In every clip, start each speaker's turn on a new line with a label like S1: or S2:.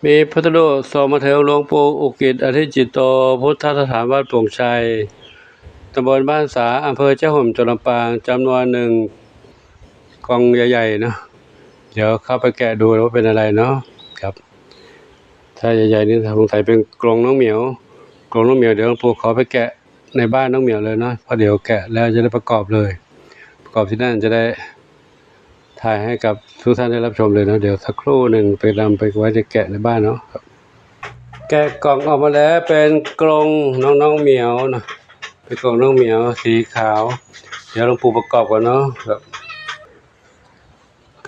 S1: มีพระธุดงค์ทรงมาถึงหลวงปู่อุกิจอธิจิตโตพุทธสถานวัดโป่งชัยตำบลบ้านสาอำเภอเจ้าห่มจังหวัดลำปางจำนวน1กล่องใหญ่ๆเนาะเดี๋ยวเข้าไปแกะดูว่าเป็นอะไรเนาะครับถ้าใหญ่ๆนี่สงสัยเป็นกรงน้องเหมียวเดี๋ยวหลวงปู่ขอไปแกะในบ้านน้องเหมียวเลยเนาะเพราะเดี๋ยวแกะแล้วจะได้ประกอบเลยประกอบที่นั่นจะได้ถ่ายให้กับทุกท่านได้รับชมเลยเนาะเดี๋ยวสักครู่หนึ่งไปนำไปไว้จะแกะในบ้านเนาะครับแกะกล่องออกมาแล้วเป็นกรงน้องเหมียวนะเป็นกรงน้องเหมียวสีขาวเดี๋ยวหลวงปู่ประกอบก่อนเนาะค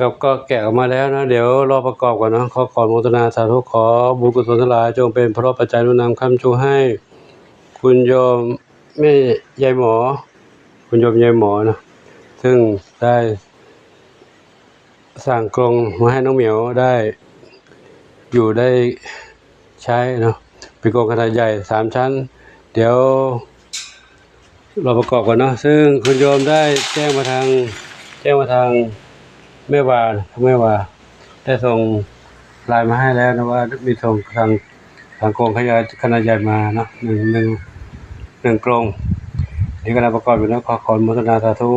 S1: รับก็แกะออกมาแล้วนะเดี๋ยวรอประกอบก่อนเนาะขออนุโมทนาสาธุขอบุญกุศลทั้งหลายจงเป็นพระปัจจัยหนุนนำค้ำชูให้คุณโยมแม่ยายหมอคุณโยมยายหมอนะซึ่งได้สร้างกรงมาให้น้องเหมียวได้อยู่ได้ใช้เนาะเป็นกรงขนาดใหญ่3 ชั้นเดี๋ยวเราประกอบก่อนเนาะซึ่งคุณโยมได้แจ้งมาทางแม่วาได้ส่งไลน์มาให้แล้วนะว่ามีส่งทางกรงขนาดใหญ่มาเนาะหนึ่งกรงนี่กำลังประกอบอยู่นะขออนุโมทนาสาธุ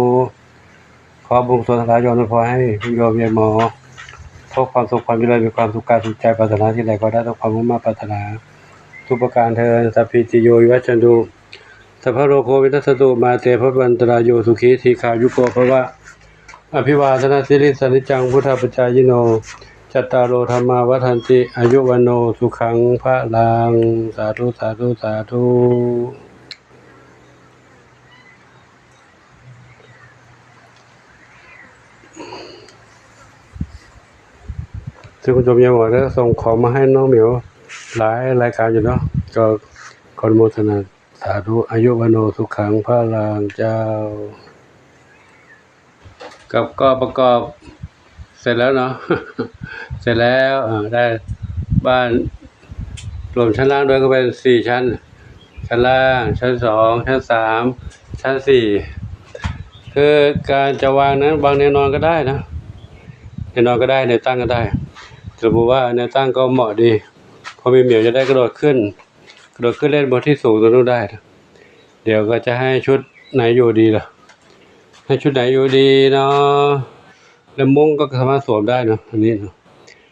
S1: ขอบุญกุศลทั้งหลายโยมพอให้คุณโยมยายหมอพบความสุขความเจริญมีความสุขกายสุขใจปรารถนาที่ใดก็ได้ทุกความมุ่งมั่นปรารถนาทุกประการเทินสัพพิติโยวิวัชชันตุสัพพะโรโควินัสสตุมาเตภวันตรายโยสุขีทีขายุโกภวะอภิวาทนาสิริสนิจังพุทธปัจจายโนจัตตารโอธรรมาวัฏันติอายุวันโนสุขังพระลังสาธุสาธุสาธุซึ่งคุณโยมยายหมอได้ส่งของมาให้น้องเหมียวหลายรายการอยู่เนาะก็ขออนุโมทนาสาธุอายุวันโนสุขังพระลังเจ้าก็ประกอบเสร็จแล้วเนาะ เสร็จแล้วได้บ้านรวมชั้นล่างด้วยก็เป็น4 ชั้นชั้นล่างชั้น2ชั้น3ชั้น4คือการจะวางนั้นวางแนวนอนก็ได้นะแนวนอนก็ได้แนวตั้งก็ได้สมมติว่าแนวตั้งก็เหมาะดีพอมีเหมียวจะได้กระโดดขึ้นเล่นบนที่สูงตัวนู้นได้นะเดี๋ยวก็จะให้ชุดไหนอยู่ดีล่ะให้ชุดไหนอยู่ดีเนาะแล้วมุ้งก็สามารถสวมได้เนาะอันนี้เนาะ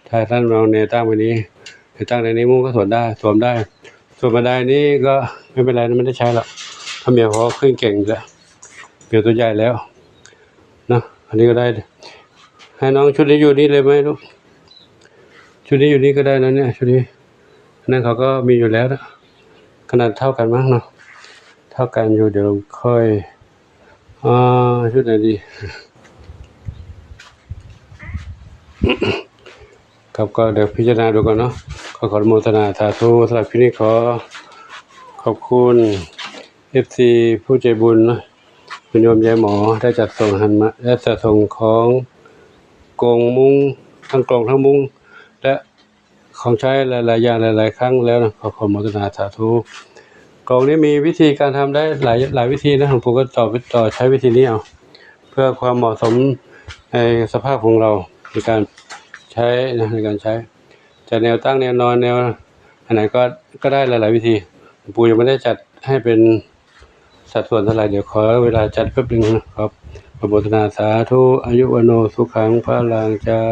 S1: ถ้าท่านลองแนวตั้งไว้นี้แนวตั้งในนี้มุ้งก็สวมได้ส่วนบันไดนี้ก็ไม่เป็นไรนะไม่ได้ใช้หรอกถ้าเหมียวเขาขึ้นเก่งแล้วเหมียวตัวใหญ่แล้วนะอันนี้ก็ได้ให้น้องชุดนี้อยู่นี่เลยไหมลูกชุดนี้อยู่นี่ก็ได้นะเนี่ยชุดนี้นั่นเขาก็มีอยู่แล้วนะขนาดเท่ากันมั้งเนาะเท่ากันอยู่เดี๋ยวค่อยชุดไหนดีครับก็เดี๋ยวพิจารณาดูก่อนเนาะขออนุโมทนาสาธุสำหรับที่นี้ขอบคุณ FC ผู้ใจบุญนะคุณโยมยายหมอได้จัดส่งและจัดส่งของกรงมุ้งทั้งกรงทั้งมุ้งและของใช้หลายๆอย่างหลายๆครั้งแล้วนะขออนุโมทนาสาธุกรงนี้มีวิธีการทำได้หลายวิธีนะผมก็ต่อใช้วิธีนี้เอาเพื่อความเหมาะสมในสภาพของเราในการใช้นะในการใช้จะแนวตั้งแนวนอนแนวอันไหนก็ได้หลายๆวิธีปู่ยังไม่ได้จัดให้เป็นสัดส่วนเท่าไหร่เดี๋ยวขอเวลาจัดแป๊บนึงนะครับอนุโมทนาสาธุอายุวโนสุขังพระลังเจ้า